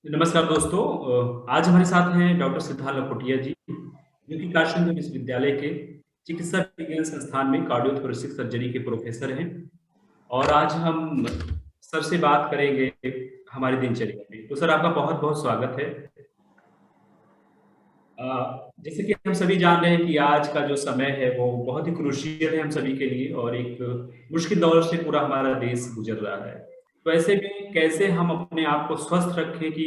नमस्कार दोस्तों। आज हमारे साथ हैं डॉक्टर सिद्धार्थ लखोटिया जी, जो कि काशीगंज विश्वविद्यालय के चिकित्सा विज्ञान संस्थान में कार्डियोथोरेसिक सर्जरी के प्रोफेसर हैं। और आज हम सर से बात करेंगे हमारी दिनचर्या में। तो सर, आपका बहुत बहुत स्वागत है। जैसे कि हम सभी जान रहे हैं कि आज का जो समय है वो बहुत ही क्रूशियल है हम सभी के लिए, और एक मुश्किल दौर से पूरा हमारा देश गुजर रहा है। तो ऐसे में कैसे हम अपने आप को स्वस्थ रखें कि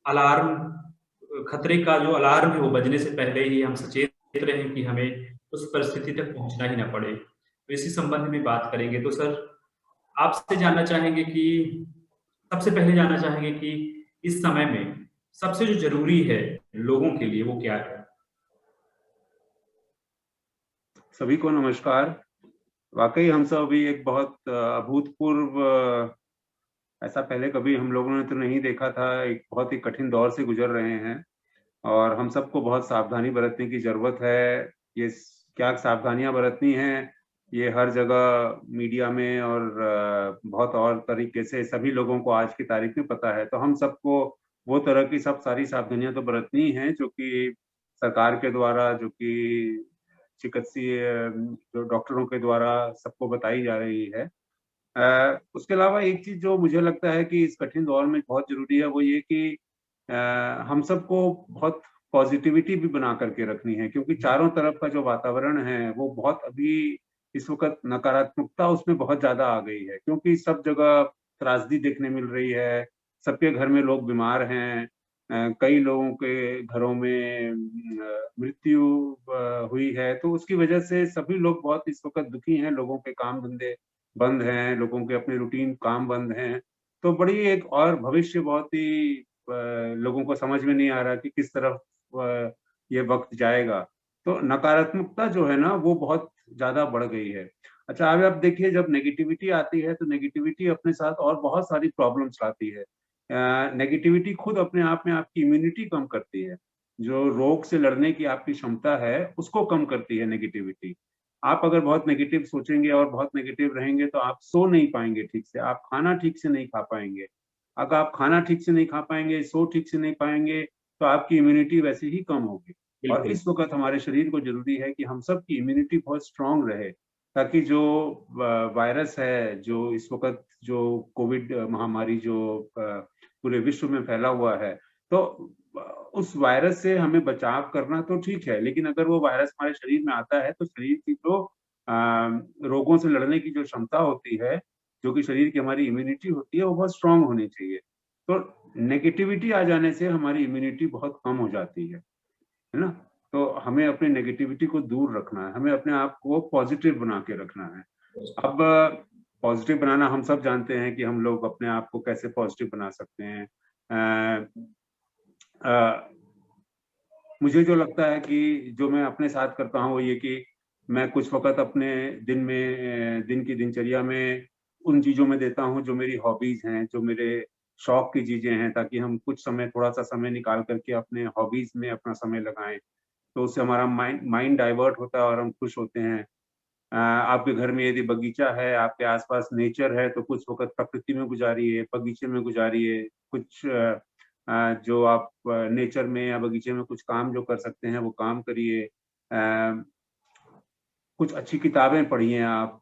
अलार्म खतरे का जो अलार्म है वो बजने से पहले ही हम सचेत रहें कि हमें उस परिस्थिति तक पहुंचना ही ना पड़े। तो इसी संबंध में बात करेंगे। तो सर, आपसे जानना चाहेंगे कि सबसे पहले जानना चाहेंगे कि इस समय में सबसे जो ज़रूरी है लोगों के लिए वो क्या है? सभी को नमस्कार। वाकई हम सब अभी एक बहुत अभूतपूर्व ऐसा पहले कभी हम लोगों ने तो नहीं देखा था, एक बहुत ही कठिन दौर से गुजर रहे हैं और हम सबको बहुत सावधानी बरतने की ज़रूरत है। ये क्या सावधानियां बरतनी हैं, ये हर जगह मीडिया में और बहुत और तरीके से सभी लोगों को आज की तारीख में पता है। तो हम सबको वो तरह की सब सारी सावधानियां तो बरतनी हैं जो कि सरकार के द्वारा, जो कि चिकित्सीय जो डॉक्टरों के द्वारा सबको बताई जा रही है। उसके अलावा एक चीज़ जो मुझे लगता है कि इस कठिन दौर में बहुत ज़रूरी है, वो ये कि हम सबको बहुत पॉजिटिविटी भी बना करके रखनी है, क्योंकि चारों तरफ का जो वातावरण है वो बहुत अभी इस वक़्त नकारात्मकता उसमें बहुत ज़्यादा आ गई है, क्योंकि सब जगह त्रासदी देखने मिल रही है, सबके घर में लोग बीमार हैं। कई लोगों के घरों में मृत्यु हुई है, तो उसकी वजह से सभी लोग बहुत इस वक़्त दुखी हैं, लोगों के काम-धंधे बंद हैं, लोगों के अपने रूटीन काम बंद हैं। तो बड़ी एक और भविष्य बहुत ही लोगों को समझ में नहीं आ रहा कि किस तरफ ये वक़्त जाएगा। तो नकारात्मकता जो है ना वो बहुत ज़्यादा बढ़ गई है। अच्छा, अब आप देखिए, जब नेगेटिविटी आती है तो नेगेटिविटी अपने साथ और बहुत सारी प्रॉब्लम्स लाती है। नेगेटिविटी खुद अपने आप में आपकी इम्यूनिटी कम करती है। जो रोग से लड़ने की आपकी क्षमता है उसको कम करती है नेगेटिविटी। आप अगर बहुत नेगेटिव सोचेंगे और बहुत नेगेटिव रहेंगे तो आप सो नहीं पाएँगे ठीक से, आप खाना ठीक से नहीं खा पाएँगे। अगर आप खाना ठीक से नहीं खा पाएँगे, सो ठीक से नहीं पाएँगे, तो आपकी इम्यूनिटी वैसे ही कम होगी। और बिल्कुल। इस वक़्त हमारे शरीर को ज़रूरी है कि हम सब की इम्यूनिटी बहुत स्ट्रॉन्ग रहे, ताकि जो वायरस है, जो इस वक़्त जो कोविड महामारी जो पूरे विश्व में फैला हुआ है, तो उस वायरस से हमें बचाव करना तो ठीक है, लेकिन अगर वो वायरस हमारे शरीर में आता है तो शरीर की जो रोगों से लड़ने की जो क्षमता होती है, जो कि शरीर की हमारी इम्यूनिटी होती है, वो बहुत स्ट्रॉन्ग होनी चाहिए। तो नेगेटिविटी आ जाने से हमारी इम्यूनिटी बहुत कम हो जाती है ना? तो हमें अपनी नेगेटिविटी को दूर रखना है, हमें अपने आप को पॉज़िटिव बना के रखना है। अब पॉज़िटिव बनाना हम सब जानते हैं कि हम लोग अपने आप को कैसे पॉज़िटिव बना सकते हैं। अ अ, मुझे जो लगता है कि जो मैं अपने साथ करता हूँ वो ये कि मैं कुछ वक़्त अपने दिन में दिन की दिनचर्या में उन चीज़ों में देता हूँ जो मेरी हॉबीज़ हैं, जो मेरे शौक की चीज़ें हैं, ताकि हम कुछ समय, थोड़ा-सा समय निकाल कर के अपने हॉबीज़ में अपना समय लगाएँ। तो उससे हमारा माइंड माइंड डाइवर्ट होता है और हम खुश होते हैं। आपके घर में यदि बगीचा है, आपके आस-पास नेचर है, तो कुछ वक़्त प्रकृति में गुज़ारिए, बगीचे में गुज़ारिए। कुछ जो आप नेचर में या बगीचे में कुछ काम जो कर सकते हैं, वो काम करिए। कुछ अच्छी किताबें पढ़िए आप।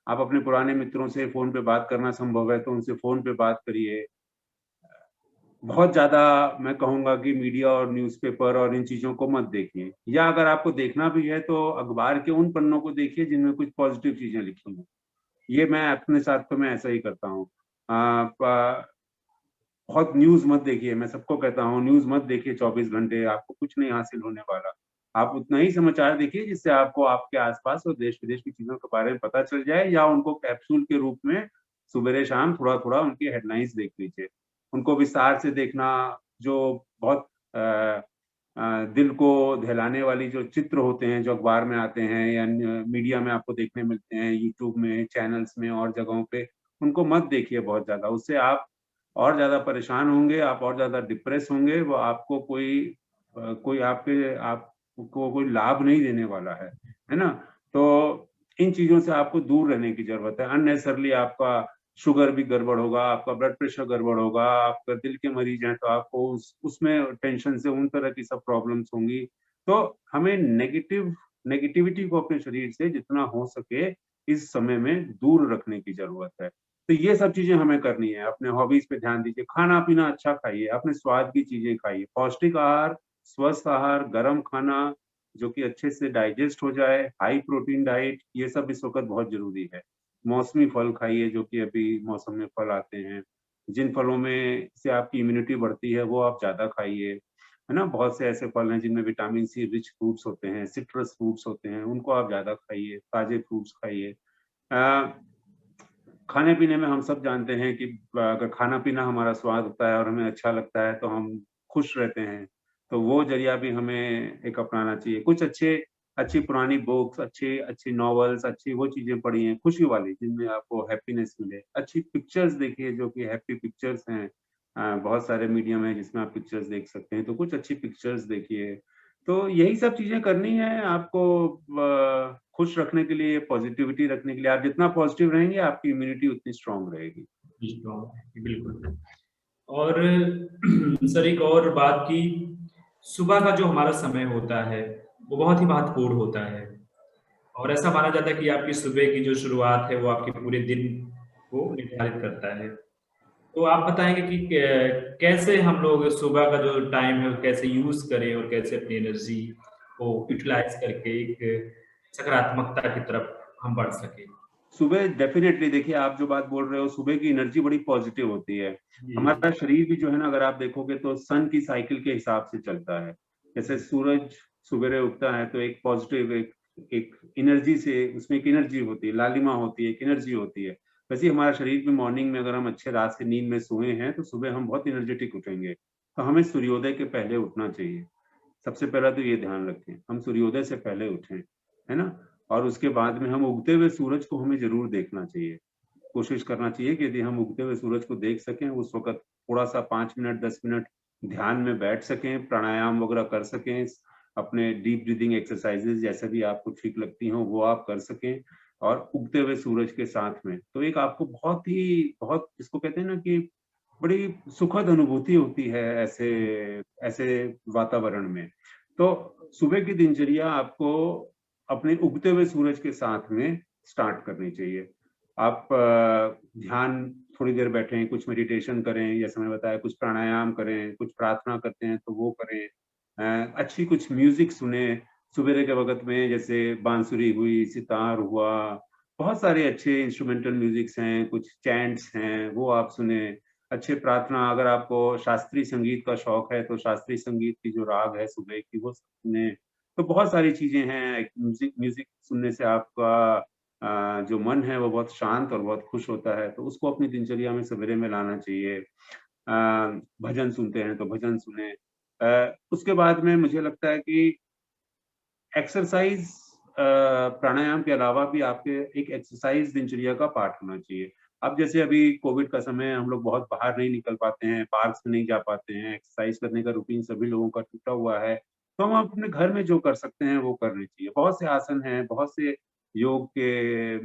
आप अपने पुराने मित्रों से फ़ोन पे बात करना संभव है, तो उनसे फ़ोन पे बात करिए। बहुत ज़्यादा मैं कहूँगा कि मीडिया और न्यूज़पेपर और इन चीज़ों को मत देखिए, या अगर आपको देखना भी है तो अखबार के उन पन्नों को देखिए जिनमें कुछ पॉज़िटिव चीज़ें लिखी हों। ये मैं अपने साथ तो मैं ऐसा ही करता हूँ। प बहुत न्यूज़ मत देखिए, मैं सबको कहता हूँ न्यूज़ मत देखिए 24 घंटे, आपको कुछ नहीं हासिल होने वाला। आप उतना ही समाचार देखिए जिससे आपको आपके आस-पास और देश-विदेश की चीज़ों के बारे में पता चल जाए, या उनको कैप्सूल के रूप में सुबेरे-शाम थोड़ा-थोड़ा उनकी हेडलाइन्स देख लीजिए। उनको विस्तार से देखना, जो बहुत अ दिल को दहलाने वाली जो चित्र होते हैं, जो अखबार में आते हैं या मीडिया में आपको देखने मिलते हैं, यूट्यूब में, चैनल्स में और जगहों पे, उनको मत देखिए बहुत ज़्यादा। उससे आप और ज़्यादा परेशान होंगे, आप और ज़्यादा डिप्रेस होंगे, वो आपको कोई आपको कोई लाभ नहीं देने वाला है ना? तो इन चीज़ों से आपको दूर रहने की ज़रूरत है। अननेसेसरीली आपका शुगर भी गड़बड़ होगा, आपका ब्लड प्रेशर गड़बड़ होगा, आपका दिल के मरीज हैं तो आपको उसमें टेंशन से उन तरह की सब प्रॉब्लम्स होंगी। तो हमें नेगेटिविटी को अपने शरीर से जितना हो सके इस समय में दूर रखने की ज़रूरत है। तो ये सब चीज़ें हमें करनी है, अपने हॉबीज़ पे ध्यान दीजिए, खाना-पीना अच्छा खाइए, अपने स्वाद की चीज़ें खाइए, पौष्टिक आहार, स्वस्थ आहार, गरम खाना जो कि अच्छे से डाइजेस्ट हो जाए, हाई प्रोटीन डाइट, ये सब इस वक़्त बहुत ज़रूरी है। मौसमी फल खाइए जो कि अभी मौसम में फल आते हैं। जिन फलों में से आपकी इम्यूनिटी बढ़ती है वो आप ज़्यादा खाइए, है ना? बहुत से ऐसे फल हैं जिनमें विटामिन सी रिच फ्रूट्स होते हैं, सिट्रस फ्रूट्स होते हैं, उनको आप ज़्यादा खाइए, ताज़े फ्रूट्स खाइए। अ, खाने-पीने में हम सब जानते हैं कि अगर खाना-पीना हमारा स्वाद होता है और हमें अच्छा लगता है तो हम खुश रहते हैं। तो वो ज़रिया भी हमें एक अपनाना चाहिए। कुछ अच्छी पुरानी बुक्स, अच्छी नॉवेल्स, अच्छी वो चीज़ें पढ़िए खुशी वाली जिनमें आपको हैप्पीनेस मिले। अच्छी पिक्चर्स देखिए जो कि हैप्पी पिक्चर्स हैं। बहुत सारे मीडियम हैं जिसमें आप पिक्चर्स देख सकते हैं, तो कुछ अच्छी पिक्चर्स देखिए। तो यही सब चीज़ें करनी है आपको खुश रखने के लिए, पॉज़िटिविटी रखने के लिए। आप जितना पॉज़िटिव रहेंगे, आपकी इम्यूनिटी उतनी स्ट्रॉन्ग रहेगी। बिल्कुल। और सर एक और बात की सुबह का जो हमारा समय होता है, वो बहुत ही महत्वपूर्ण होता है और ऐसा माना जाता है कि आपकी सुबह की जो शुरुआत है, वो आपके पूरे दिन को निर्धारित करता है। तो आप बताएँगे कि कैसे हम लोग सुबह का जो टाइम है, वो कैसे यूज़ करें और कैसे अपनी एनर्जी को यूटिलाइज़ करके एक सकारात्मकता की तरफ हम बढ़ सकें? सुबह डेफ़िनेटली देखिए आप जो बात बोल रहे हो, सुबह की एनर्जी बड़ी पॉज़िटिव होती है। जी, हमारा शरीर भी जो है ना अगर आप देखोगे तो सन की साइकिल के हिसाब से चलता है। जैसे सूरज सवेरे उगता है तो एक पॉज़िटिव एक एक एनर्जी से उसमें एक एनर्जी होती है, लालिमा होती है, एक एनर्जी होती है। वैसे ही हमारा शरीर भी मॉर्निंग में अगर हम अच्छे रात से नींद में सोए हैं, तो सुबह हम बहुत एनर्जेटिक उठेंगे। तो हमें सूर्योदय के पहले उठना चाहिए। सबसे पहला तो ये ध्यान रखें, हम सूर्योदय से पहले उठें, है ना? और उसके बाद में हम उगते हुए सूरज को हमें ज़रूर देखना चाहिए। कोशिश करना चाहिए कि यदि हम उगते हुए सूरज को देख सकें, उस वक़्त थोड़ा-सा 5 मिनट, 10 मिनट ध्यान में बैठ सकें, प्राणायाम वग़ैरह कर सकें, अपने डीप ब्रीथिंग एक्सरसाइज़ेज़ जैसे भी आपको ठीक लगती हों, वो आप कर सकें और उगते हुए सूरज के साथ में। तो एक आपको बहुत जिसको कहते हैं ना कि बड़ी सुखद अनुभूति होती है ऐसे ऐसे वातावरण में। तो सुबह की दिनचर्या आपको अपने उगते हुए सूरज के साथ में स्टार्ट करनी चाहिए। आप ध्यान थोड़ी देर बैठें, कुछ मेडिटेशन करें, जैसे मैंने बताया कुछ प्राणायाम करें, कुछ प्रार्थना करते हैं तो वो करें। अच्छी कुछ म्यूज़िक सुनें, सवेरे के वक़्त में जैसे बांसुरी हुई, सितार हुआ, बहुत सारे अच्छे इंस्ट्रूमेंटल म्यूज़िक्स हैं, कुछ चैंट्स हैं, वो आप सुनें। अच्छे प्रार्थना अगर आपको शास्त्रीय संगीत का शौक है, तो शास्त्रीय संगीत की जो राग है सुबह की वो सुनें। तो बहुत सारी चीज़ें हैं, एक म्यूज़िक म्यूज़िक सुनने से आपका जो मन है वो बहुत शांत और बहुत खुश होता है, तो उसको अपनी दिनचर्या में सवेरे में लाना चाहिए। भजन सुनते हैं तो भजन सुनें। उसके बाद में मुझे लगता है कि एक्सरसाइज़ प्राणायाम के अलावा भी आपके एक एक्सरसाइज़ दिनचर्या का पार्ट होना चाहिए। अब जैसे अभी कोविड का समय है, हम लोग बहुत बाहर नहीं निकल पाते हैं, पार्क्स में नहीं जा पाते हैं, एक्सरसाइज़ करने का रूटीन सभी लोगों का टूटा हुआ है। तो हम अपने घर में जो कर सकते हैं, वो करने चाहिए। बहुत से आसन हैं, बहुत से योग के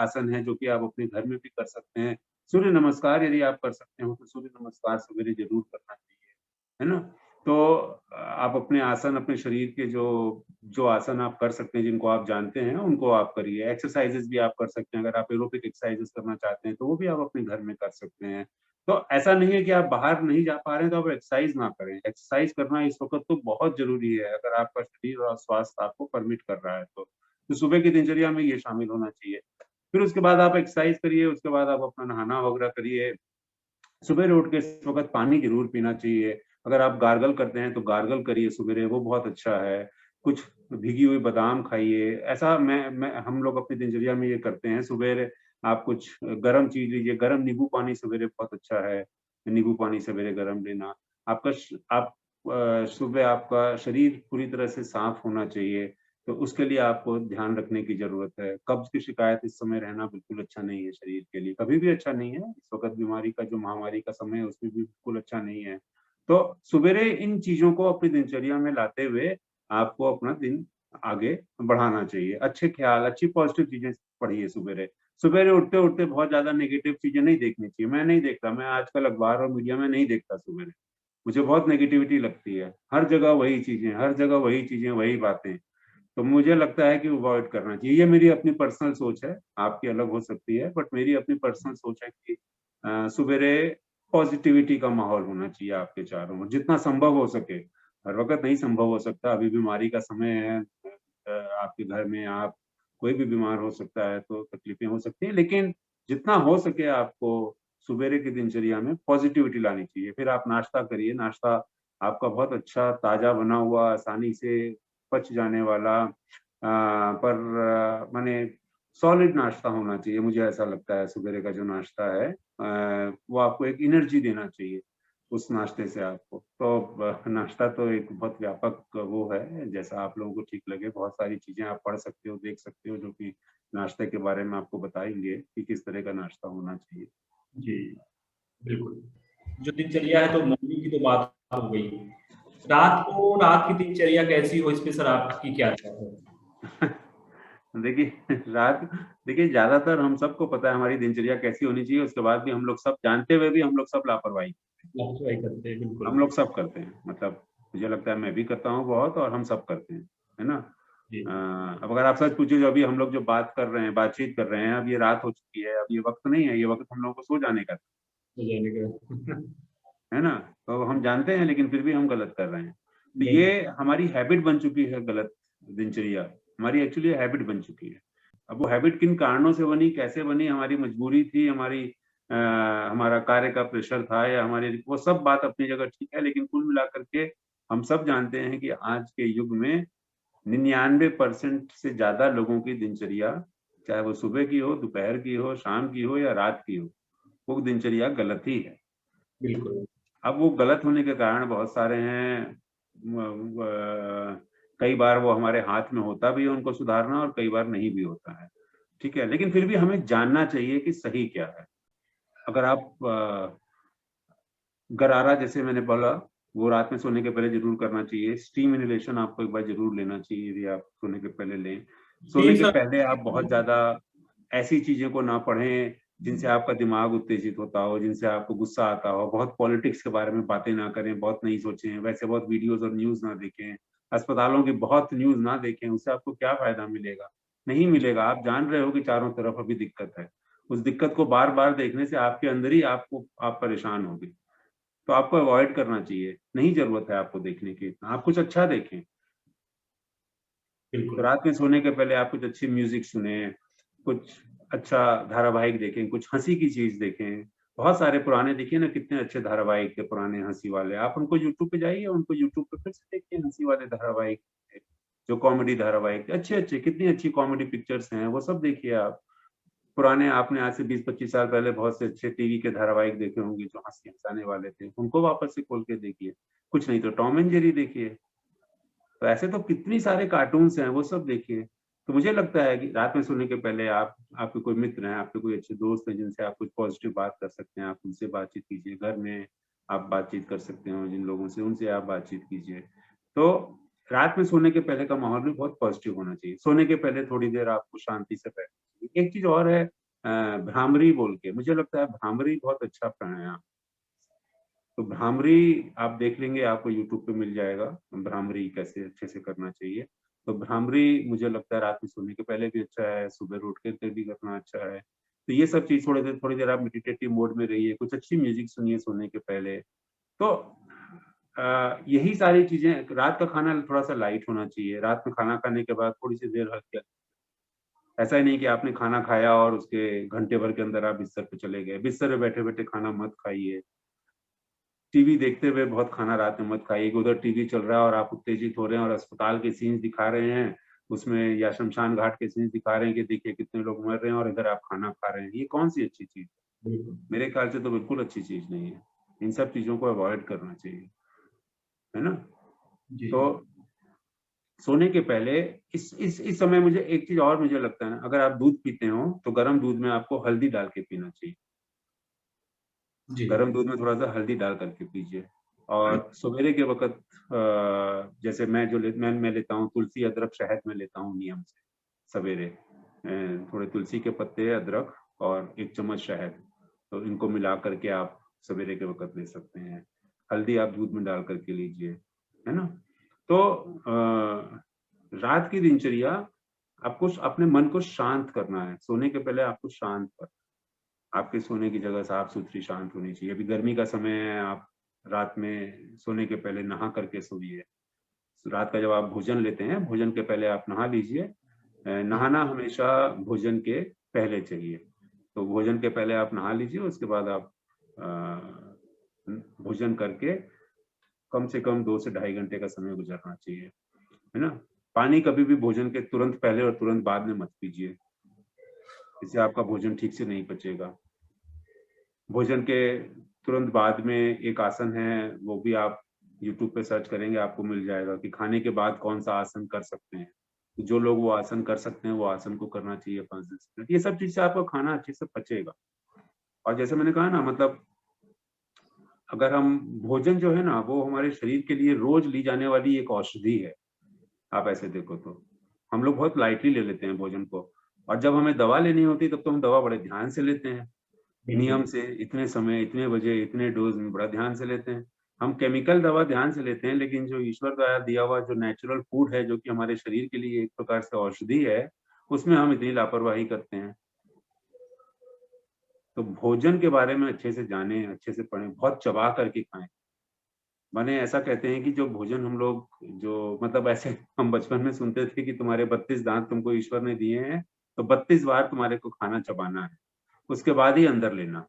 आसन हैं, जो कि आप अपने घर में भी कर सकते हैं। सूर्य नमस्कार यदि आप कर सकते हो, तो सूर्य नमस्कार सवेरे ज़रूर करना चाहिए। है ना? तो आप अपने आसन अपने शरीर के जो जो आसन आप कर सकते हैं, जिनको आप जानते हैं, उनको आप करिए। एक्सरसाइज़ेज़ भी आप कर सकते हैं, अगर आप एरोबिक एक्सरसाइज़ेज़ करना चाहते हैं, तो वो भी आप अपने घर में कर सकते हैं। तो ऐसा नहीं है कि आप बाहर नहीं जा पा रहे हैं, तो आप एक्सरसाइज़ ना करें। एक्सरसाइज़ करना इस वक़्त तो बहुत ज़रूरी है, अगर आपका शरीर और स्वास्थ्य आपको परमिट कर रहा है तो। तो सुबह की दिनचर्या में ये शामिल होना चाहिए। फिर उसके बाद आप एक्सरसाइज़ करिए, उसके बाद आप अपना नहाना वगैरह करिए। सुबेरे उठ के इस वक़्त पानी ज़रूर पीना चाहिए। अगर आप गार्गल करते हैं, तो गार्गल करिए सुबेरे, वो बहुत अच्छा है। कुछ भीगी हुई बादाम खाइए, ऐसा मैं हम लोग अपनी दिनचर्या में ये करते हैं। सुबेरे आप कुछ गरम चीज़ लीजिए, गरम नींबू पानी सवेरे बहुत अच्छा है। नींबू पानी सवेरे गरम लेना। आपका श आप सुबह आपका शरीर पूरी तरह से साफ होना चाहिए, तो उसके लिए आपको ध्यान रखने की ज़रूरत है। कब्ज़ की शिकायत इस समय रहना बिल्कुल अच्छा नहीं है शरीर के लिए, कभी भी अच्छा नहीं है। इस वक़्त बीमारी का जो महामारी का समय है, उसमें भी बिल्कुल अच्छा नहीं है। तो सुबेरे इन चीज़ों को अपनी दिनचर्या में लाते हुए आपको अपना दिन आगे बढ़ाना चाहिए। अच्छे ख़्याल, अच्छी पॉज़िटिव चीज़ें पढ़िए सुबेरे। सुबह उठते उठते बहुत ज्यादा नेगेटिव चीजें नहीं देखनी चाहिए। मैं नहीं देखता, मैं आजकल अखबार और मीडिया में नहीं देखता सुबह। मुझे बहुत नेगेटिविटी लगती है, हर जगह वही चीजें, हर जगह वही चीजें, वही बातें। तो मुझे लगता है कि अवॉइड करना चाहिए। ये मेरी अपनी पर्सनल सोच है, आपकी अलग हो सकती है, बट मेरी अपनी पर्सनल सोच है कि सुबेरे पॉजिटिविटी का माहौल होना चाहिए आपके चारों ओर, जितना संभव हो सके। हर वक्त नहीं संभव हो सकता, अभी बीमारी का समय है, आपके घर में आप कोई भी बीमार हो सकता है, तो तकलीफें हो सकती हैं, लेकिन जितना हो सके आपको सुबेरे की दिनचर्या में पॉजिटिविटी लानी चाहिए। फिर आप नाश्ता करिए, नाश्ता आपका बहुत अच्छा ताजा बना हुआ, आसानी से पच जाने वाला, पर माने सॉलिड नाश्ता होना चाहिए। मुझे ऐसा लगता है सुबेरे का जो नाश्ता है वो आपको एक एनर्जी देना चाहिए उस नाश्ते से आपको। तो नाश्ता तो एक बहुत व्यापक वो है, जैसा आप लोगों को ठीक लगे। बहुत सारी चीजें आप पढ़ सकते हो, देख सकते हो, जो कि नाश्ते के बारे में आपको बताएंगे कि किस तरह का नाश्ता होना चाहिए। जी, बिल्कुल। जो दिनचर्या है तो मॉर्निंग की तो बात हो गई। रात की दिनचर्या कैसी हो, इस पे सर आपकी क्या राय है? देखिए रात, देखिए ज्यादातर हम सबको पता है हमारी दिनचर्या कैसी होनी चाहिए, उसके बाद भी हम लोग सब जानते हुए भी हम लोग सब लापरवाही, लापरवाही करते हैं, बिल्कुल। हम लोग सब करते हैं। मतलब मुझे लगता है मैं भी करता हूँ बहुत, और हम सब करते हैं, है ना। जी, अब अगर आप सच पूछे, जो अभी हम लोग जो बात कर रहे हैं, बातचीत कर रहे हैं, अब ये रात हो चुकी है, अब ये वक्त नहीं है, ये वक्त हम लोगों को सो जाने का हो जाने का। है ना। तो हम जानते हैं, लेकिन फिर भी हम गलत कर रहे हैं। तो नहीं, ये हमारी हैबिट बन चुकी है, गलत दिनचर्या हमारी एक्चुअली हैबिट बन चुकी है। अब वो हैबिट किन कारणों से बनी, कैसे बनी, हमारी मजबूरी थी, हमारा कार्य का प्रेशर था, या हमारे, वो सब बात अपनी जगह ठीक है, लेकिन कुल मिलाकर के हम सब जानते हैं कि आज के युग में 99% से ज्यादा लोगों की दिनचर्या, चाहे वो सुबह की हो, दोपहर की हो, शाम की हो या रात की हो, वो दिनचर्या गलत ही है। बिल्कुल। अब वो गलत होने के कारण बहुत सारे हैं। कई बार वो हमारे हाथ में होता भी है उनको सुधारना, और कई बार नहीं भी होता है, ठीक है। लेकिन फिर भी हमें जानना चाहिए कि सही क्या है। अगर आप गरारा, जैसे मैंने बोला, वो रात में सोने के पहले जरूर करना चाहिए। स्टीम इनहेलेशन आपको एक बार जरूर लेना चाहिए, यदि आप सोने के पहले लें। सोने जी के सर। पहले आप बहुत ज्यादा ऐसी चीजें को ना पढ़ें जिनसे आपका दिमाग उत्तेजित होता हो, जिनसे आपको गुस्सा आता हो। बहुत पॉलिटिक्स के बारे में बातें ना करें, बहुत नहीं सोचें, वैसे बहुत वीडियोस और न्यूज ना देखें, अस्पतालों की बहुत न्यूज ना देखें। उससे आपको क्या फायदा मिलेगा? नहीं मिलेगा। आप जान रहे हो कि चारों तरफ अभी दिक्कत है। उस दिक्कत को बार बार देखने से आपके अंदर ही आप परेशान होगे। तो आपको अवॉइड करना चाहिए, नहीं जरूरत है आपको देखने की। आप कुछ अच्छा देखें। तो बिल्कुल। रात में सोने के पहले आप कुछ अच्छी म्यूजिक सुने, कुछ अच्छा धारावाहिक देखें, कुछ हंसी की चीज देखें। बहुत सारे पुराने, देखिए ना कितने अच्छे धारावाहिक थे पुराने हंसी वाले। आप उनको यूट्यूब पे जाइए, उनको यूट्यूब पे फिर से देखिए, हंसी वाले धारावाहिक, जो कॉमेडी धारावाहिक अच्छे अच्छे, कितनी अच्छी कॉमेडी पिक्चर्स हैं, वो सब देखिए आप। पुराने, आपने आज से 20-25 साल पहले बहुत से अच्छे टीवी के धारावाहिक देखे होंगे जो हंसी हंसाने वाले थे, उनको वापस से खोल के देखिए। कुछ नहीं तो टॉम एंड जेरी देखिए। तो ऐसे तो कितनी सारे कार्टून्स हैं, वो सब देखिए। तो मुझे लगता है कि रात में सोने के पहले आपके कोई मित्र हैं, आपके कोई अच्छे दोस्त हैं जिनसे आप कुछ पॉजिटिव बात कर सकते हैं, आप उनसे बातचीत कीजिए। घर में आप बातचीत कर सकते हो जिन लोगों से, उनसे आप बातचीत कीजिए। तो रात में सोने के पहले का माहौल भी बहुत पॉजिटिव होना चाहिए। सोने के पहले थोड़ी देर आपको शांति से बैठना चाहिए। एक चीज और है, भ्रामरी बोल के, मुझे लगता है भ्रामरी बहुत अच्छा प्राणायाम। तो भ्रामरी आप देख लेंगे, आपको यूट्यूब पे मिल जाएगा, भ्रामरी कैसे अच्छे से करना चाहिए। तो भ्रामरी मुझे लगता है रात में सोने के पहले भी अच्छा है, सुबह उठ के भी करना अच्छा है। तो ये सब चीज, थोड़ी देर आप मेडिटेटिव मोड में रहिए, कुछ अच्छी म्यूजिक सुनिए सोने के पहले। तो यही सारी चीजें। रात का खाना थोड़ा सा लाइट होना चाहिए। रात में खाना खाने के बाद थोड़ी सी देर हल्की, ऐसा ही नहीं कि आपने खाना खाया और उसके घंटे भर के अंदर आप बिस्तर पे चले गए। बिस्तर पे बैठे बैठे खाना मत खाइए। टीवी देखते हुए बहुत खाना रात में मत खाइए। उधर टीवी चल रहा है और आप उत्तेजित हो रहे हैं और अस्पताल के सीन्स दिखा रहे हैं उसमें, या शमशान घाट के सीन्स दिखा रहे हैं कि देखिए कितने लोग मर रहे हैं, और इधर आप खाना खा रहे हैं। ये कौन सी अच्छी चीज है? बिल्कुल। मेरे ख्याल से तो बिल्कुल अच्छी चीज नहीं है। इन सब चीजों को अवॉइड करना चाहिए, है ना। जी। तो सोने के पहले, इस समय मुझे एक चीज और मुझे लगता है ना, अगर आप दूध पीते हो तो गर्म दूध में आपको हल्दी डाल के पीना चाहिए। जी। गर्म दूध में थोड़ा सा हल्दी डाल करके पीजिए। और सवेरे के वक्त जैसे मैं लेता हूँ तुलसी अदरक शहद में लेता हूँ नियम से सवेरे। थोड़े तुलसी के पत्ते, अदरक और 1 चम्मच शहद, तो इनको मिला करके आप सवेरे के वक़्त ले सकते हैं। हल्दी आप दूध में डाल करके लीजिए, है ना? तो रात की दिनचर्या आपको अपने मन को शांत करना है। सोने के पहले आपको शांत करना, आपके सोने की जगह साफ-सुथरी शांत होनी चाहिए। अभी गर्मी का समय है, आप रात में सोने के पहले नहा करके सोइए। रात का जब आप भोजन लेते हैं, भोजन के पहले आप नहा लीजिए। नहाना हमेशा भोजन के पहले चाहिए। तो भोजन के पहले आप नहा लीजिए, उसके बाद आप भोजन करके कम से कम 2 से ढाई घंटे का समय गुज़रना चाहिए, है ना? पानी कभी भी भोजन के तुरंत पहले और तुरंत बाद में मत पीजिए, इससे आपका भोजन ठीक से नहीं पचेगा। भोजन के तुरंत बाद में एक आसन है, वो भी आप यूट्यूब पे सर्च करेंगे आपको मिल जाएगा कि खाने के बाद कौन-सा आसन कर सकते हैं। जो लोग वो आसन कर सकते हैं, वो आसन को करना चाहिए 5-10 मिनट। ये सब चीज़ से आपका खाना अच्छे से पचेगा। और जैसे मैंने कहा ना, मतलब अगर हम भोजन जो है ना, वो हमारे शरीर के लिए रोज़ ली जाने वाली एक औषधि है। आप ऐसे देखो तो। हम लोग बहुत लाइटली ले लेते हैं भोजन को, और जब हमें दवा लेनी होती है तब तो हम दवा बड़े ध्यान से लेते हैं। नियम बिल्कुल, से इतने समय, इतने बजे, इतने डोज़ में बड़ा ध्यान से लेते हैं। हम केमिकल दवा ध्यान से लेते हैं, लेकिन जो ईश्वर द्वारा दिया हुआ जो नेचुरल फूड है, जो कि हमारे शरीर के लिए एक प्रकार से औषधि है, उसमें हम इतनी लापरवाही करते हैं। तो भोजन के बारे में अच्छे से जानें, अच्छे से पढ़ें, बहुत चबा करके खाएँ। माने ऐसा कहते हैं कि जो भोजन हम लोग जो मतलब ऐसे हम बचपन में सुनते थे कि तुम्हारे 32 दाँत तुमको ईश्वर ने दिए हैं, तो 32 बार तुम्हारे को खाना चबाना है, उसके बाद ही अंदर लेना।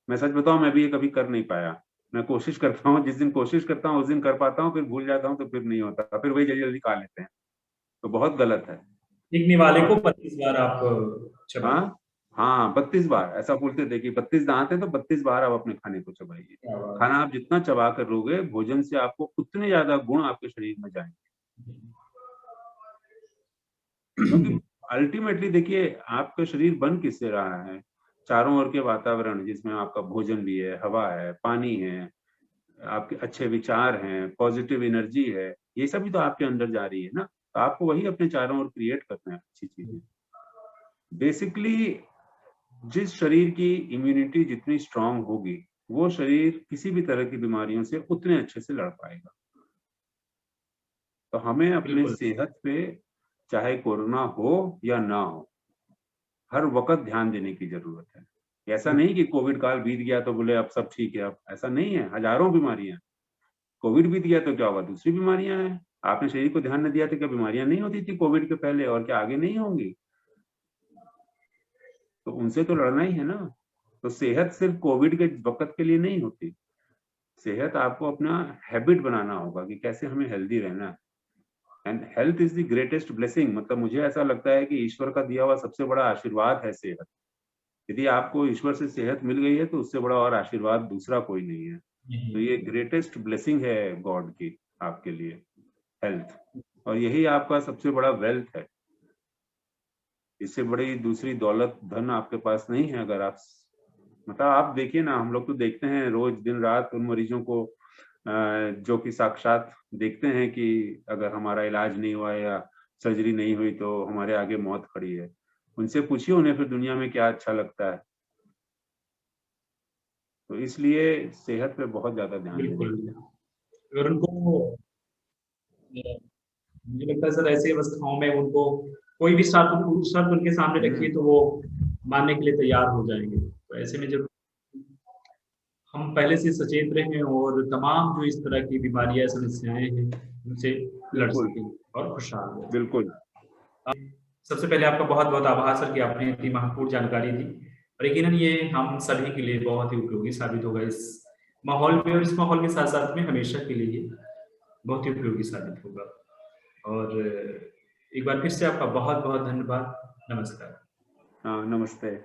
मैं सच बताऊँ, मैं भी ये कभी कर नहीं पाया। मैं कोशिश करता हूँ, जिस दिन कोशिश करता हूँ उस दिन कर पाता हूँ, फिर भूल जाता हूँ तो फिर नहीं होता, फिर वही जल्दी-जल्दी खा लेते हैं, तो बहुत गलत है। दिखने वाले को और 25 बार आप चबाइए। हाँ, हाँ, 32 बार ऐसा बोलते थे कि 32 दाँत हैं तो 32 बार आप अपने खाने को चबाइए। क्या बात खाना आप जितना चबा कर लोगे, भोजन से आपको उतने ज़्यादा गुण आपके शरीर में जाएँगे। क्योंकि अल्टीमेटली देखिए, आपका शरीर बन किससे रहा है? चारों ओर के वातावरण जिसमें आपका भोजन भी है, हवा है, पानी है, आपके अच्छे विचार हैं, पॉजिटिव एनर्जी है, ये सभी तो आपके अंदर जा रही है ना, तो आपको वही अपने चारों ओर क्रिएट करना है अच्छी चीज़ें। बेसिकली जिस शरीर की इम्यूनिटी जितनी स्ट्रॉन्ग होगी, वो शरीर किसी भी तरह की बीमारियों से उतने अच्छे से लड़ पाएगा। तो हमें अपने बिल्कुल, सेहत पे, चाहे कोरोना हो या ना हो, हर वक़्त ध्यान देने की ज़रूरत है। ऐसा नहीं कि कोविड काल बीत गया तो बोले अब सब ठीक है, अब ऐसा नहीं है, हज़ारों बीमारियाँ हैं। कोविड बीत गया तो क्या हुआ, दूसरी बीमारियाँ हैं। आपने शरीर को ध्यान नहीं दिया तो क्या बीमारियाँ नहीं होती थी कोविड के पहले, और क्या आगे नहीं होंगी? तो उनसे तो लड़ना ही है ना। तो सेहत सिर्फ़ कोविड के वक़्त के लिए नहीं होती। सेहत आपको अपना हैबिट बनाना होगा कि कैसे हमें हेल्दी रहना है। And health is the greatest blessing, मतलब मुझे ऐसा लगता है कि ईश्वर का दिया हुआ सबसे बड़ा आशीर्वाद है सेहत। यदि आपको ईश्वर से सेहत मिल गई है तो उससे बड़ा और आशीर्वाद दूसरा कोई नहीं है। तो यही ये ग्रेटेस्ट ब्लेसिंग है गॉड की आपके लिए, हेल्थ, और यही आपका सबसे बड़ा वेल्थ है। इससे बड़ी दूसरी दौलत, धन आपके पास नहीं है। अगर आप मतलब आप देखिए ना, हम लोग तो देखते हैं रोज़ दिन-रात उन मरीजों को जो कि साक्षात देखते हैं कि अगर हमारा इलाज नहीं हुआ या सर्जरी नहीं हुई तो हमारे आगे मौत खड़ी है। उनसे पूछिए उन्हें फिर दुनिया में क्या अच्छा लगता है। तो इसलिए सेहत पे बहुत ज़्यादा ध्यान देने बिल्कुल। की ज़रूरत अगर उनको मुझे लगता है सर ऐसी अवस्थाओं में उनको कोई भी शर्त उनके सामने है। रखिए तो वो मानने के लिए तैयार हो जाएँगे। तो ऐसे में जब हम पहले से सचेत रहें और तमाम जो इस तरह की बीमारियाँ, समस्याएँ हैं, उनसे लड़ बिल्कुल, सकें और खुशहाल रहें। बिल्कुल। सबसे पहले आपका बहुत-बहुत आभार सर कि आपने इतनी महत्वपूर्ण जानकारी दी और यकीनन ये हम सभी के लिए बहुत ही उपयोगी साबित होगा इस माहौल में और इस माहौल के साथ-साथ में हमेशा के लिए बहुत ही उपयोगी साबित होगा। और एक बार फिर से आपका बहुत-बहुत धन्यवाद। नमस्कार। हाँ, नमस्ते।